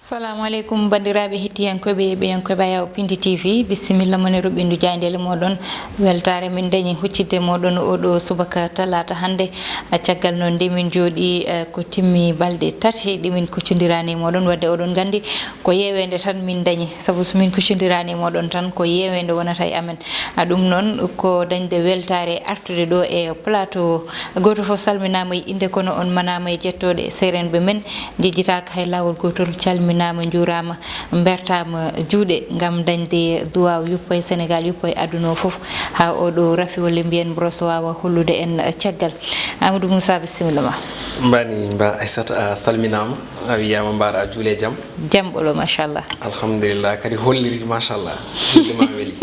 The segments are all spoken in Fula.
Assalamu alaikum bandiraɓe hettiyankoɓe ɓeyankoɓe yaw Piindi TV bisimilla mone roɓindu jayndele moɗon weltare min dañi huccidde moɗon oɗo subaka talata hande caggal noon nde min jooɗi ko timmi balɗe tati ɗimin kuccodirani moɗon wadde oɗon gandi ko yewede tan min dañi saabu somin kuccodirani moɗon tan ko yewede wonata e amen ɗum noon ko dañde weltare artude ɗo e plateau goto foof salminama e inde kono on manama e jettode serenɓe men jejjitaka hay lawol gotol calminama juurama bertama juuɗe gam dañde duwaw yuppo e Sénégal yuppo e aduna o foof ha oɗo rafi walla mbiyen broso wawa hollude en caggal Amadou Moussa bisimilla ma mbani mba Aissata salminama a wiyama mbaɗa a juule jaam jaam ɓolo machallah alhamdulillah kadi holliri machallah juldema weeli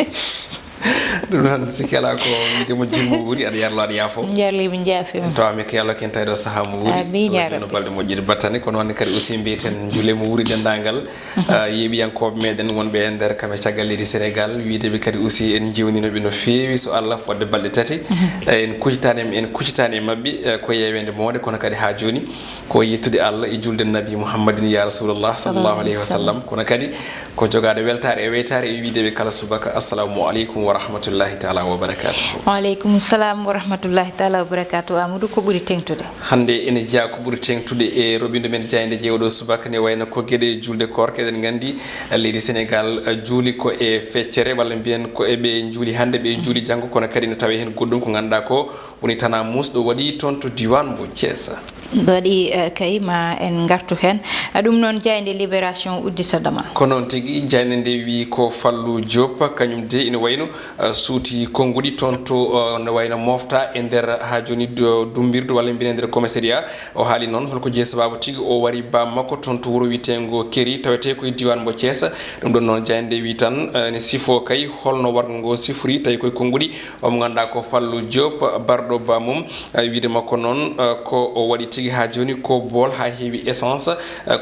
ɗum noon sikki ala ko widemo jimmo wuuri aɗa yarlo aɗa yaafo jarlimi jaafima tawami ko yallo ken tawiɗo saaha mo wuuri no balɗe moƴƴide battane kono wonde kadi aussi mbiyeten juulemo wuuri dendagal yeeɓiyankoɓe meɗen wonɓe e nder kam e caggal leydi Sénégal wideɓe kadi aussi en jiwninoɓe no fewi so Allah fodde balɗe tati en kuccitani e mabɓe ko yewede mawde kono kadi ha joni ko yettude Allah e julde nabi Mouhammadin ya rasulullah sallllahu alayhi wa sallam kono kadi ko jogade weltare e weytare e wideɓe kala subaka assalamu aleykum wa rahmatullahi taala wa barakatuh. Waaleykum salam wa rahmatullahi taala wa barakatuh. Amadou ko ɓuuri tengtude hande ene jeeya ko ɓuuri tengtude e roɓinde men jayde jewɗo subaka ne wayno ko gueɗe julde korka eɗen gandi leydi Sénégal juuli ko e feccere walla mbiyen ko eɓe juuli hande ɓe juuli janggo kono kadi ne tawi hen goɗɗum ko ganduɗa ko woni tana musɗo waɗi toon to diwan mbo Thiès ɗo waɗi kay ma en gartu hen ɗum noon jayde libération udditadama ko noon tigui jayde nde wi ko Fallou Diop kañum de ina wayno suuti konguɗi toon to ne wayno mofta e nder ha joni dumbirdu walla mbine nder commissariat o haali noon holko jeeyi sababu tigui o wari bammakko toon to wuuro witengo Kéri tawete koye diwan mbo Thiès ɗum ɗon noon jayde wi tan ne sifo kay holno wargo ngo sifori tawi koye konguɗi omo ganduɗa ko Fallou Diop barɗo bamum wiide makko noon ko o waɗi tigui ha joni ko bool ha heewi essence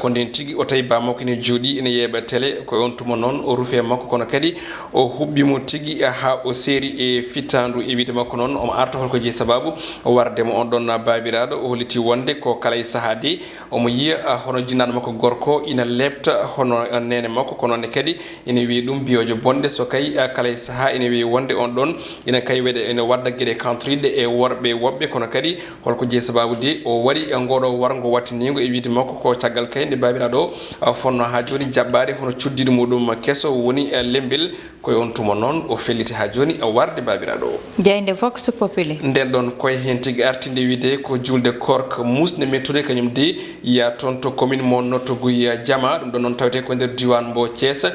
ko nden tigui o tawi bammakko ene jooɗi ene yeeɓa télé ko on tuma noon o ruufe makko kono kadi o huɓɓimo tigui ha o seeri e fittandu e wiide makko noon omo arta holko jeeyi sababu wardemo on ɗon babiraɗo o holliti wonde ko kala e saaha de omo yiya hono jinnaɗo makko gorko ina lebta hono nene makko kono ne kadi ene wiya ɗum biyojo bonde so kay kala e saaha ene wiya wonde on ɗon ina kay weɗe ene wadda gueɗe kantoriɗe e worɓe woɓɓe kono kadi holko jeeyi sababu de o waɗi ngoɗo wargo wattinigo e wiide makko ko caggal kay nde babiraɗo fonno ha joni jaɓɓade hono cuddiɗo muɗum kesso woni lembel koye on tuma noon o felliti ha joni warde babiraɗo o jayde vox populi nden ɗon koye hen tigui artinde wiide ko julde korka musde mettude kañum de yiya toon to commune mo Notto Gouye Diama ɗum ɗon noon tawete ko nder diwan mbo Thiès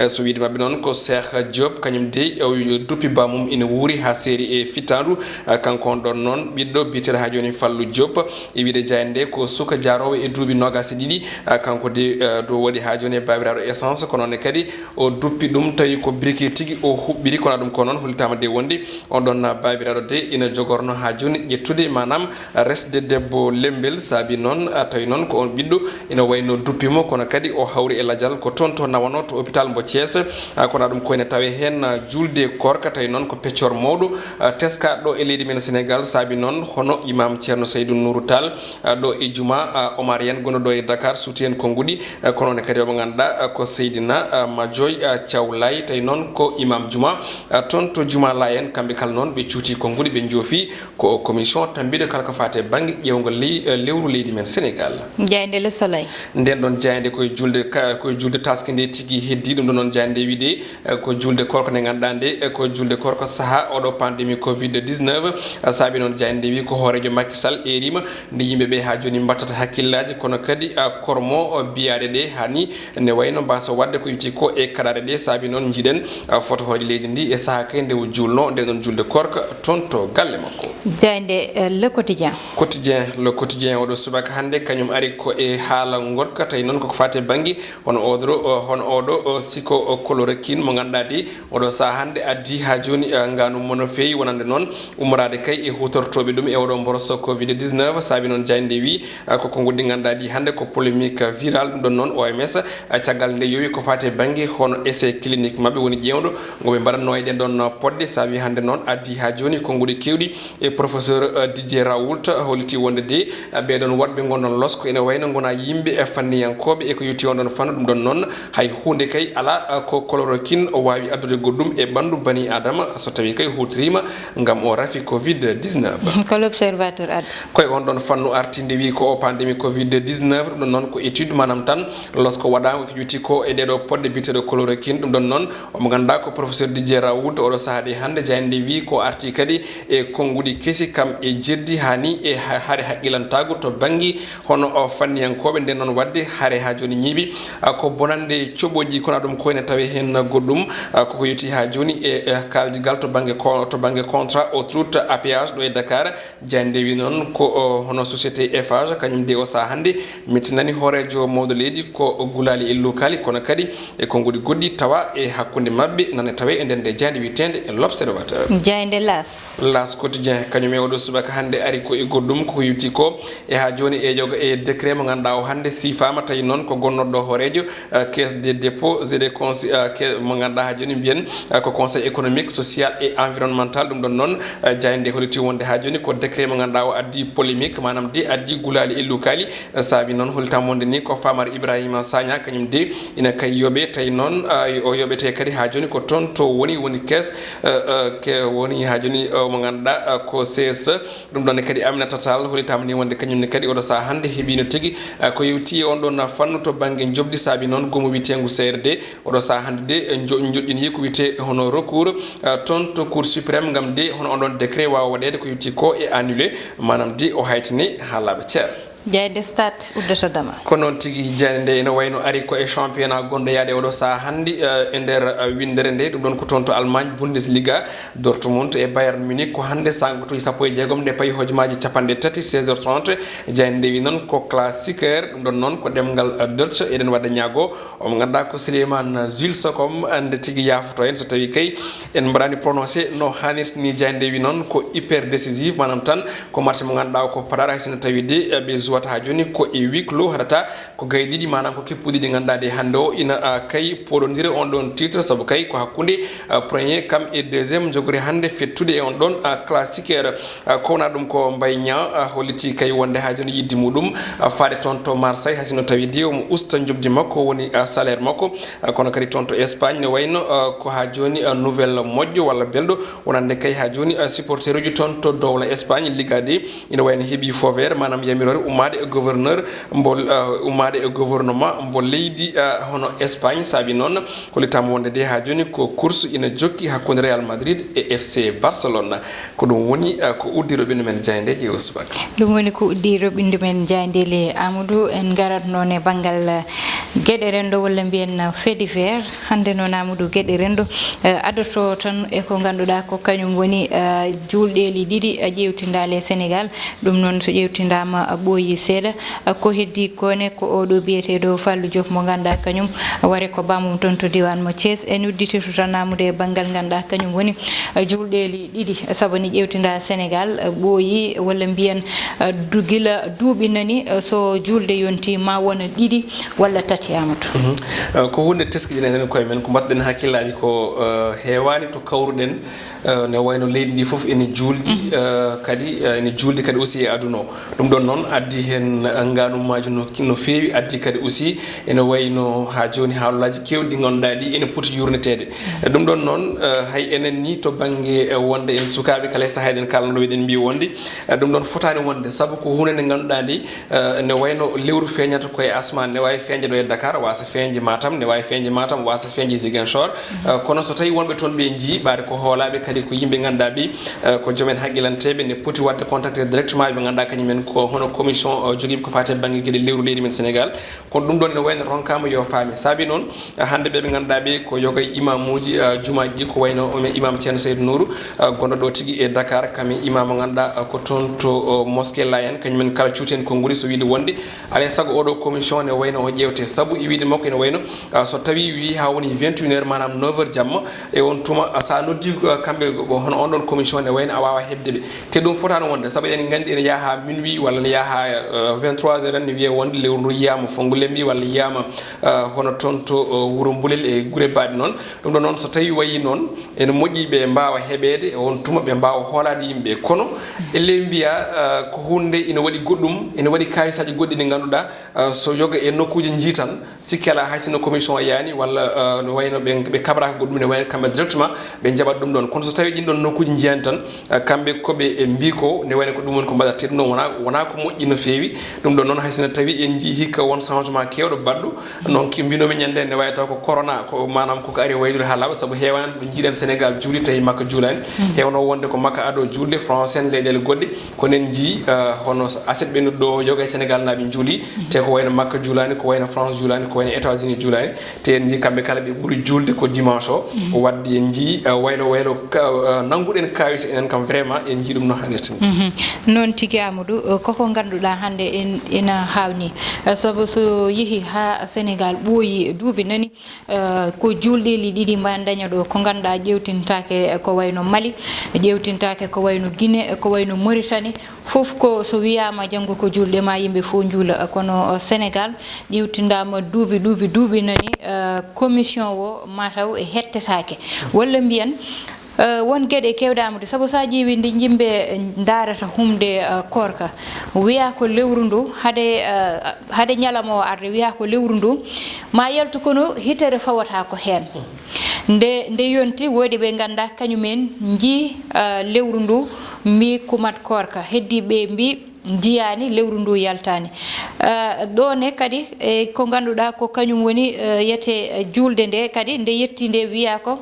so wiide mabɓe noon ko Cheikh Diop kañum de duppi bamum ina wuuri ha séri e fittandu kanko on ɗon noon ɓiɗɗo biteɗo ha joni Fallou Diop e wiide jayde ko suka jarowo e duuɓi nogase ɗiɗi kanko de do waɗi ha joni e babiraɗo essence kono ne kadi o duppi ɗum tawi ko briquet tigui o huɓɓiri kono ɗum ko noon hollitama de wonde on ɗon babiraɗo de ina jogorno ha joni ƴettude manam resde debbo lembel saabi noon tawi noon ko on ɓiɗɗo ina wayno duppimo kono kadi o hawri e ladial ko toon to nawano to hôpital mbo Thiès kono ɗum koyne tawe hen julde korka tawi noon ko peccor mawɗo teskaɗo e leydi men Sénégal saabi noon hono imam Ceerno Seydou Nourou Tall ɗo e juma Omar Yen gonɗo ɗo e Dakar suuti hen konguɗi kono ne kadi omo ganduɗa ko Seydina Madioy Thiawlay tawi noon ko imam juma toon to juma la en kamɓe kala noon ɓe cuuti konguɗi ɓe joofi ko commission tambiɗo kala ko fate banggue ƴewgol lewru leydi men Sénégal jayde Le Soleil nden ɗon jayde koye julde taske nde tigui heddi ɗum ɗon noon jayde wiide ko julde korko nde ganduɗa nde ko julde korko saaha oɗo pandémie covid 19 saabi noon jayde wi ko hoorejo Macky Sall erima nde yimɓeɓe ha joni battata hakkillaji kono kadi kormo biyade ɗe hani ne wayno mbasa wadde ko witi ko e kaɗaɗe ɗe saabi noon jiiɗen photo hoje leydi ndi e saaha kay nde o julno nde ɗon julde korka toon to galle makko jayde le quotidien oɗo subaka hande kañum ari ko e haala gorka tawi noon koko fate banggue hono oɗo siko chloroquine mo ganduɗa de oɗo saaha hande addi ha joni nganu mono feewi wonande noon ummorade kay kadi e hutortoɓe ɗum e oɗo mboroso covid 19 saabi noon jayde wi ko konngudi ganduɗa ɗi hannde ko polémique viral ɗum ɗon noon OMS caggal nde yowi ko fate banggue hono essai clinique mabɓe woni ƴewɗo goɓe mbaɗatno e ɗen ɗon podde saabi hannde noon addi ha joni konngudi kewɗi e professeur Didier Raoult holliti wonde de ɓeɗon waɗɓe gonɗon losko ene wayno gona yimɓe e fanniyankoɓe e ko yetti on ɗon fannu ɗum ɗon noon hay hunde kay ala ko chloroquine o wawi addude goɗɗum e ɓandu bani adama so tawi kay hutorima gam o rafi covid 19 ko l'observateur addi koye on ɗon fannu artinde wi ko o pandémie covid 19 ɗum ɗon noon ko étude manam tan lorsque waɗama ko yetti ko e ɗeɗo podde biteɗo chloroquine ɗum ɗon noon omo ganduɗa ko professeur Didier Raoult oɗo saaha hande jayde wi ko arti kadi e konngudi kesi kam e jeddi hani e haare haqqilantago to banggue hono o fanniyankoɓe nden noon wadde haare ha joni ñiiɓi ko bonande coɓoji kono ɗum koyne tawi hen goɗɗum koko yetti ha joni e kaldigal to banggue contrat autoroute à péage ɗo e Dakar jayde wi noon ko hono société Eiffage kañum de o saaha hande mittinani hoorejo mawɗo leydi ko gulali e lukali kono kadi e konngudi goɗɗi tawa e hakkude mabɓe nane tawe e nden nde jayde witende e l'observateur jayde las quotidien kañum e oɗo subaka hande ari ko e goɗɗum koko yetti ko e ha joni e jogo e décret mo ganduɗa o hande sifama tawi noon ko gonnoɗo hoorejo caisse des dépôts et des mo ganduɗa ha joni mbiyen ko conseil économique social et environnemental ɗum ɗon noon jayde holliti wonde ha joni ko décret mo ganduɗa o addi polémique manam de addi gulali e lukali saabi noon hollitamode ni ko famar Ibrahima Sagna kañum de ina kay yooɓe tawi noon o yoɓete kadi ha joni ko toon to woni caisse woni ha joni mo ganduɗa ko CSE ɗum ɗon kadi Aminata Tall hollitama ni wonde kañumne kadi oɗo saaha hande heeɓino tigui ko yewti on ɗon fannu to banggue jobdi saabi noon gomo witengu CRD oɗo saaha hande de joƴƴini ko wiyete hono recours toon to cour suprême gam de hono on ɗon décret wawa waɗede ko yetti ko e annulé manam de o haytini ha laaɓa ceer jayde stade uddata dama ko noon tigui jani nde ene wayno ari ko e championnat gonɗo yaade oɗo saaha hande e nder windere nde ɗum ɗon ko toon to Allemagne Bundesliga Dortmund e Bayern Munich ko hande sangotoyi sappo e jeegom nde payi hojomaji capanɗe tati 16h30 jani nde wi noon ko classiqueur ɗum ɗon noon ko ɗemgal Dutch eɗen wadda ñaago omo ganduɗa ko Souleymane Jules Sokom ande tigui yafoto en so tawi kay en mbaɗani prononcé no hannirta ni jani nde wi noon ko hyper décisif manam tan ko match mo ganduɗa ko paɗaɗa haysino tawi de ɓe wata ha joni ko e huis clos haɗata ko gaye ɗiɗi manam ko keppuɗi ɗi ganduɗa de hande o ina kay poɗodire on ɗon titre saabu kay ko hakkude premier kam e deuxiéme jogori hande fettude e on ɗon classiqueur kowna ɗum ko Mbaye Niang holliti kay wonde ha joni yiddi muɗum faade toon to Marseille hasino tawi de omo usta jobdi makko woni salaire makko kono kadi toon to Espagne ne wayno ko ha joni nouvelle moƴƴo walla belɗo wonande kay ha joni supporter uji toon to dowla Espagne Liga de ina wayno heeɓi faux vert manam yamirore ummade e gouverneur mbol ummade e gouvernement mbo leydi hono Espagne saabi noon hollitama wonde de ha joni ko course ina jokki hakkude Real Madrid e FC Barcelona ko ɗum woni ko uddi roɓindu men jayndeje o subaka ɗum woni ko uddi roɓindu men jayndele Amadou en garat noon e banggal gueɗe rendo walla mbiyen fait divers hande noon Amadou gueɗe rendo adoto tan e ko ganduɗa ko kañum woni julɗeli ɗiɗi ƴewtidale Sénégal ɗum noon so ƴewtidama ɓooyi seeɗa ko heddi kone ko oɗo biyeteɗo Fallou Diop mo ganduɗa kañum wari ko bamum toon to diwan mo Thiès en uddititu tan namude e banggal ganduɗa kañum woni julɗeli ɗiɗi saabu ni ƴewtida Sénégal ɓooyi walla mbiyen guila duuɓi nani so julde yonti ma wona ɗiɗi walla tati Amadou ko hunde teskiɗinen koye men ko mbaɗɗen hakkillaji ko heewani to kawruɗen ne wayno leydi ndi foof ene juldi kadi ene juldi kadi aussi e aduna o ɗum ɗon noon addi hen nganumaji no feewi addi kadi aussi ene wayno ha joni haalullaji kewɗi ganduɗa ɗi ene poti yurnetede ɗum ɗon noon hay enen ni to banggue wonde en sukaɓe kala saaha eɗen kalano eɗen mbi wonde ɗum ɗon fotani wonde saabu ko hunde nde ganduɗa ndi ne wayno lewru feeñata koye asman ne wawi feeñde ɗo e Dakar wasa feeñde Matam ne wawi feeñde Matam wasa feeñde Ziguinchor kono so tawi wonɓe toon ɓe jii ɓaade ko hoolaɓe kadi ko yimɓe ganduɗa ɓi ko joomen haqqilanteɓe ne poti wadde contacté directement ɓe ganduɗa kañumen ko hono commission commission jogi ko fate bangi gede lewru leydi men Sénégal kon dum don ne wayno ronkama yo faami sabi non hande be ganda be ko yogay imamuji jumaaji ko wayno o imam Thierno Seydou Nourou gondo do tigi e Dakar kami imam ganda ko ton to mosquée Layen kanyumen kala ciuten ko nguri so wiide wonde ale sago odo commission ne wayno o jewte sabu e wiide makko ne wayno so tawi wi ha woni 21h manam 9h jamma e on tuma sa noddi kambe hono on don commission ne wayno awawa hebde te dum fotano wonde sabu en gandi ene yaha minuit walla ne yaha 23h ne wiye wonde lewru yiyama fongule mbi walla yiyama hono tonto wuro mbulel e gure baadi non dum non so tawi wayi non en moƴƴi be mbaawa heɓede on tuma be mbaawa hoolade yimɓe kono elle mbiya ko hunde ina waɗi goɗɗum ina waɗi kayisaji goɗɗi ɗi ganduɗa so yoga e nokkuji jiitan sikkela haysino commission yani walla no wayno ɓe kabraka goɗɗum ne wayno kamɓe directement ɓe jaɓat ɗum ɗon kono so tawi ɗin ɗon nokkuji jiyani tan kamɓe koɓe mbi ko ne wayno ko ɗum woni ko mbaɗata ɗum ɗon wona ko moƴƴi no feewi ɗum ɗon noon haysino tawi en jii hikka won changement kewɗo baɗɗo donc mbinomi ñande ne wawi taw ko corona ko manam koko ari waydude ha laaɓa saabu heewani ɗo jiiɗen Sénégal juuli tawi makka juulani hewno wonde ko makka ado julde français en leyɗele goɗɗe konen jii hono aset ɓennuɗo ɗo yoga e Sénégal naaɓe juuli te ko wayno makka juulani ko wayno France juulani ko wayno États-Unis juulani te en jii kamɓe kala ɓe ɓuuri julde ko dimanche o wadde en jii waylo nanguɗen kawis enen kam vraiment en jii ɗum no hannirta noon tigi Amadou koko ganduɗa hande ena hawni sabu so yeehi ha Sénégal ɓooyi duuɓi nani ko julɗeli ɗiɗi mba daña ɗo ko ganduɗa ƴewtintake ko wayno Mali ƴewtintake ko wayno Guinée ko wayno Mauritanie fof ko so wiyama janggo ko julɗe ma yimɓe fof juula kono Sénégal ƴewtindama duuɓi nani commission o mataw e hettetake walla mbiyan won gueɗe kewɗamude sabu sa ƴeewi ndi yimɓe darata humde korka wiya ko lewru ndu hade ñalamo o arde wiya ko lewru ndu ma yaltu kono hitere fawata ko hen nde yonti woodi ɓe ganda kañumen jii lewru ndu mi kumat korka heddiɓe mbi jiyani lewru ndu yaltani ɗo ne kadi ko ganduɗa ko kañum woni yete julde nde kadi nde yetti nde wiya ko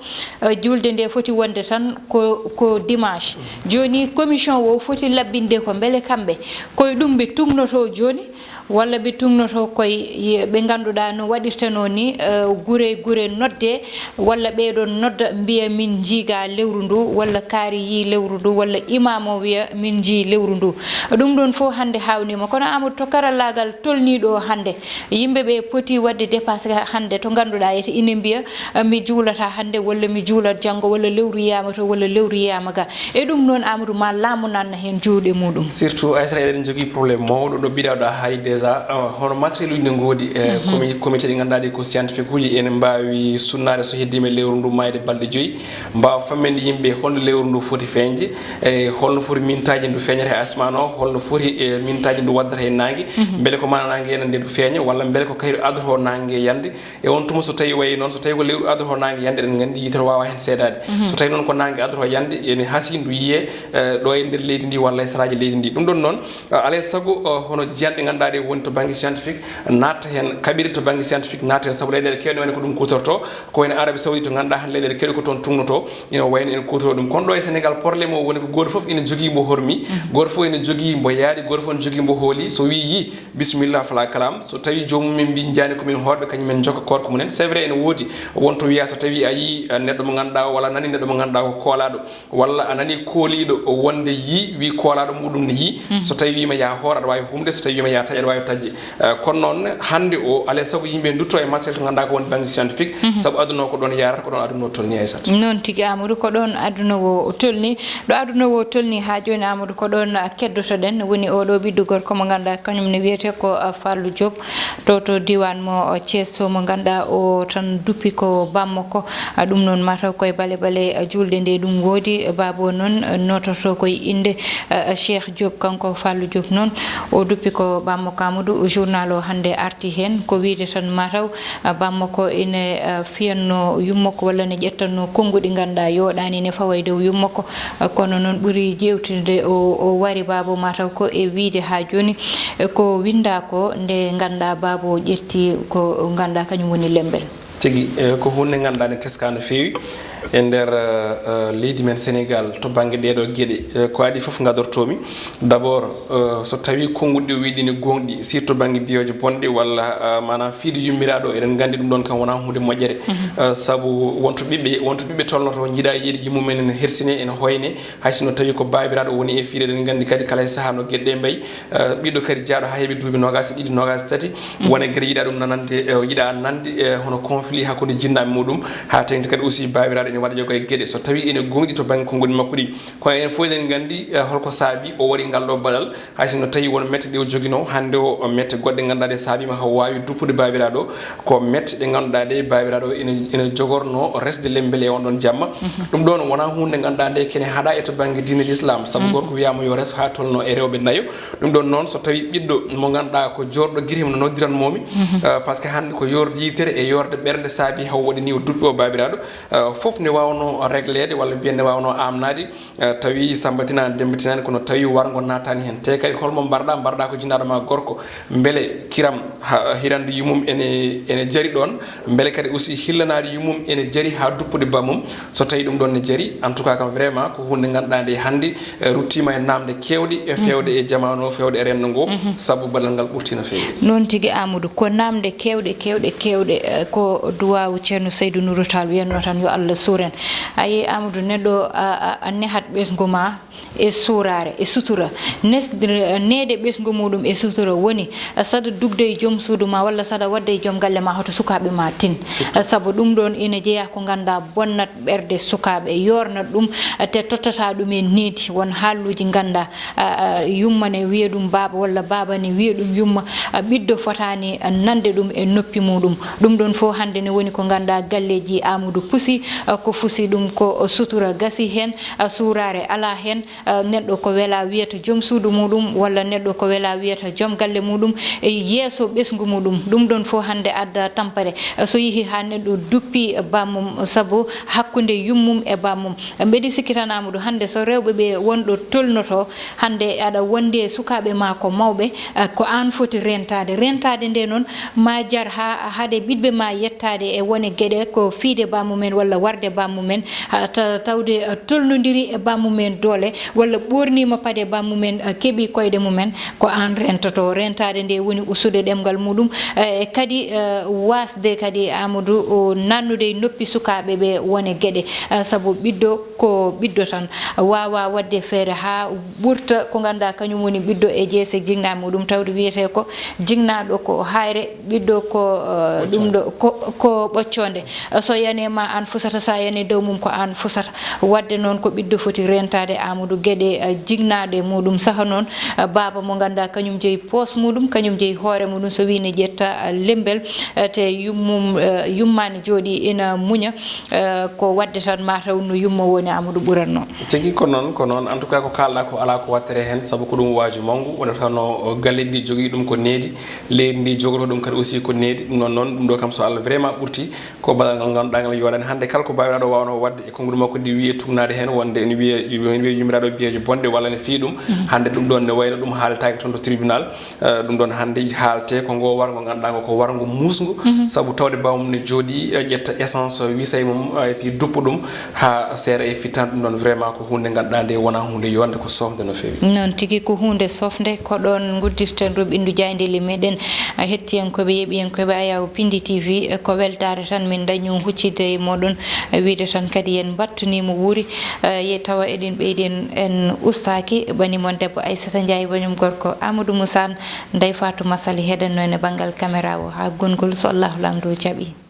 julde nde foti wonde tan ko dimanche joni commission o foti labbinde ko beele kamɓe koye ɗum ɓe tumnoto joni walla ɓe tumnoto koye ɓe ganduɗa no waɗirtano ni gure nodde walla ɓeɗon nodda mbiya min jiiga lewru ndu walla kaari yi lewru ndu walla imam o wiya min jii lewru ndu ɗum ɗon fof hande hawnima kono Amadou to karallagal tolniɗo hande yimɓeɓe poti wadde dépassé hande to ganduɗa yete ina mbiya mi juulata hande walla mi juulat janggo walla lewru yiyama to walla lewru yiyama ga e ɗum noon Amadou ma laamu nanna hen juuɗe muɗum surtout Aissata eɗen jogui probléme mawɗo ɗo mbiɗaɗo hay déjà hono matériel uji ne goodi comité ɗi ganduɗa ɗi ko scientifique uji ene mbawi sunnade so heddima lewru ndu mayde balɗe 5 mbawa famminde yimɓe holno lewru ndu foti feñde e holno foti mintaji ndu feñata e asman o holno foti e mintaji ndu waddata e nangue beele ko mana nangue yenande ndu feeña walla beele ko kayru adoto nangue yande e on tuma so tawi wayi noon so tawi ko lewru adoto nangue yande eɗen gandi yitere wawa hen seedade so tawi noon ko nangue adoto yande ene haasi ndu yiye ɗo e nder leydi ndi walla e saraji leydi ndi ɗum ɗon noon alay saago hono jiyanɗe ganduɗa ɗe woni to banggue scientifique natta hen kaɓiri to banggue scientifique natta hen saabu leyɗele kewɗe woni ko ɗum kutorto ko wayno Arabie Saoudite to ganduɗa han leyɗele kewɗe ko toon tugnoto ina wayno ene kutoro ɗum kono ɗo e Sénégal probléme o woni ko goto foof ina jogui mbo hormi goto foof ene jogui mbo yaadi goto foof ne jogui mbo hooli so wi yi bisimilla fala kalam so tawi jomum min mbi jani komin hoɗɓe kañumen jokka korko mumen c'est vrai ene woodi wonto wiya so tawi a yi neɗɗo mo ganduɗa walla nani neɗɗo mo ganduɗa ko koolaɗo walla a nani kooliɗo wonde yi wi koolaɗo muɗum ne yi so tawi wima ya hoor aɗa wawi humde so tawi wima ya taƴi aɗa wawi tajje kono noon hande o alay saago yimɓe dutto e matériel to ganduɗa ko woni banggue scientifique saabu aduna o ko ɗon yarata ko ɗon aduna o tolni Aissata noon tigui Amadou ko ɗon aduna o tolni ɗo aduna o tolni ha joni Amadou ko ɗon keddotoɗen woni oɗo ɓiɗɗo gorko mo ganduɗa kañum ne wiyete ko Fallou Diop to diwan mo Thiès to mo ganduɗa o tan duppi ko bammo ko ɗum noon mataw koye bale julde nde ɗum woodi babo noon nototo koye inde Cheikh Diop kanko Fallou Diop noon o duppi ko bammo ko Amadou journal o hande arti hen ko wiide tan mataw bammo ko ene fiyanno yummoko walla ne ƴettanno konnguɗi ganduɗa yoɗani ne fawa e dow yummoko kono noon ɓuuri jewtide o wari babo mataw ko e wiide ha joni ko winda ko nde ganduɗa babo ƴetti ko ganduɗa kañum woni lembel tigi ko hunde ganduɗa ne teska no fewi e nder leydi men Sénégal to banggue ɗeɗo gueɗe ko adi foof gadortomi d' abord so tawi konguɗi wiɗini gonɗi surtout banggue biyoje bonɗe walla manam fiide yummiraɗo eɗen gandi ɗum ɗon kam wona hunde moƴƴere saabu wonto ɓiɓɓe tolnoto jiiɗa yiiɗi yimmumen ene hersine ene hoyne haysono tawi ko babiraɗo woni e fiide eɗen gandi kadi kala e saaha no gueɗe ɗe mbayi ɓiɗɗo kadi jaaɗo ha heeɓi duuɓi nogas e ɗiɗi nogas e tati wona gueɗe yiiɗa ɗum nanande yiiɗa nande hono conflit hakkude jinnaɓe muɗum ha tengti kadi aussi babiraɗo ene waɗa jogo e gueɗe so tawi ene gonɗi to banggue konngol makko ɗi kono en fof eɗen gandi holko saabi o waɗi ngal ɗo baɗal haysono tawi won mette ɗe o joguino hande o mette goɗɗe ganduɗa ɗe saabima ha wawi duppude babiraɗo ko mette ɗe ganduɗa ɗe babiraɗo ene jogorno resde lembele e on ɗon jamma ɗum ɗon wona hunde ganduɗa nde kene haɗa e to banggue diine l'islam saabu gorko wiyama yo reso ha tolno e rewɓe nayo ɗum ɗon noon so tawi ɓiɗɗo mo ganduɗa ko jorɗo guirim no noddiranmomi par ce que hande ko yorde yitere e yorde ɓerde saabi haw waɗi ni o duppi o babiraɗo foof ne wawno réglede walla mbiyen ne wawno amnade tawi sambatinani dembatinani kono tawi wargo natani hen te kadi holmo mbarɗa ko jinnaɗo ma gorko beele kiram hirande yumum ene jaari ɗon beele kadi aussi hillanade yumum ene jaari ha duppude bammum so tawi ɗum ɗon ne jaari en tout cas kam vraiment ko hunde ganduɗa nde hande ruttima e namde kewɗe e fewde e jamanu o fewde e rendo ngo saabu ballal ngal ɓurti no fewi noon tigui Amadou ko namde kewɗe ko duwawu ceerno Seydou Nourou Tall wiyanno tan yo Allah suuren ayi Amadou neɗɗo a nehat ɓesgu ma e suurare e sutura nede ɓesgu muɗum e sutura woni saɗa dugde e joom suudu ma walla saɗa wadde e joom galle ma hoto sukaɓe ma tin saabu ɗum ɗon ina jeeya ko ganduɗa bonnat ɓerde sukaɓe yornat ɗum te tottata ɗum e needi won haalluji ganduɗa yumma ne wiya ɗum baba walla baba ne wiya ɗum yumma ɓiɗɗo fotani nande ɗum e noppi muɗum ɗum ɗon fof hande ne woni ko ganduɗa galleji Amadou pusi ko fusi ɗum ko sutura gasi hen suurare ala hen neɗɗo ko wela wiyata joom suudu muɗum walla neɗɗo ko wela wiyata joom galle muɗum e yeeso ɓesgu muɗum ɗum ɗon fof hande adda tampere so yeehi ha neɗɗo duppi bammum saabu hakkude yummum e bammum mbeɗi sikki tan Amadou hande so rewɓe ɓe wonɗo tolnoto hande aɗa wondi e sukaɓe ma ko mawɓe ko an foti rentade nde noon ma jar ha haade ɓiɗɓe ma yettade e wone gueɗe ko fiide bammumen walla warde bammumen tawde tolnodiri e bammumen doole walla ɓornima paade bammumen keeɓi koyɗe mumen ko an rentoto rentade nde woni usude ɗemgal muɗum e kadi wasde kadi Amadou nannude e noppi sukaɓe ɓe wone gueɗe saabu ɓiɗɗo ko ɓiɗɗo tan wawa wadde feere ha ɓurta ko ganduɗa kañum woni ɓiɗɗo e jeese jingna muɗum tawde wiyete ko jingnaɗo ko hayre ɓiɗɗo ko ɗum ɗo ko ɓocconde so yanema an fusata sa yani dow mum ko an fusata wadde noon ko ɓiɗɗo foti rentade Amadou gueɗe jignaɗe muɗum saaha noon baba mo ganduɗa kañum jeeyi poos muɗum kañum jeeyi hoore muɗum so wi ne ƴetta lembel te yummani jooɗi ina muña ko wadde tan mataw no yumma woni Amadou ɓuratno tigui ko noon en tout cas ko kalɗa ko ala ko wattere hen saabu ko ɗum waji mawgu wona tawno galleji ɗi jogui ɗum ko needi leydi ndi jogoto ɗum kadi aussi ko needi ɗum noon ɗum ɗo kam so Allah vraiment ɓurti ko baɗal ngal ganduɗa ngal yoɗani hande kala ko bawiraɗo wawno wadde e konngol makko ɗi wiye tugnade hen wonde ene wiye yumiraɗo biyejo bonde walla ne fi ɗum hande ɗum ɗon ne wayno ɗum haaletake toon to tribunal ɗum ɗon hande haalte ko ngo wargo ganduɗa ko wargo musgo saabu tawde bawmum ne jooɗi ƴetta essence wisay mum et puis duppa ɗum ha seera e fittande ɗum ɗon vraiment ko hunde ganduɗa nde wona hunde yonde ko sofde no fewi noon tigui ko hunde sofde ko ɗon guddirten Roɓindu Diaydeli meɗen hettiyankoɓe yeeɓiyankoɓe ayaw Piindi TV ko weltare tan min dañu huccide e moɗon wiide tan kadi yen battunimo wuuri ye tawa eɗen ɓeyden en ustaki banimon debbo Aissata Ndiaye bañum gorko Amadou Moussane Ndeye Fatou Massaly heɗenno e banggal caméra o ha gongol so Allahu lamdo jaaɓi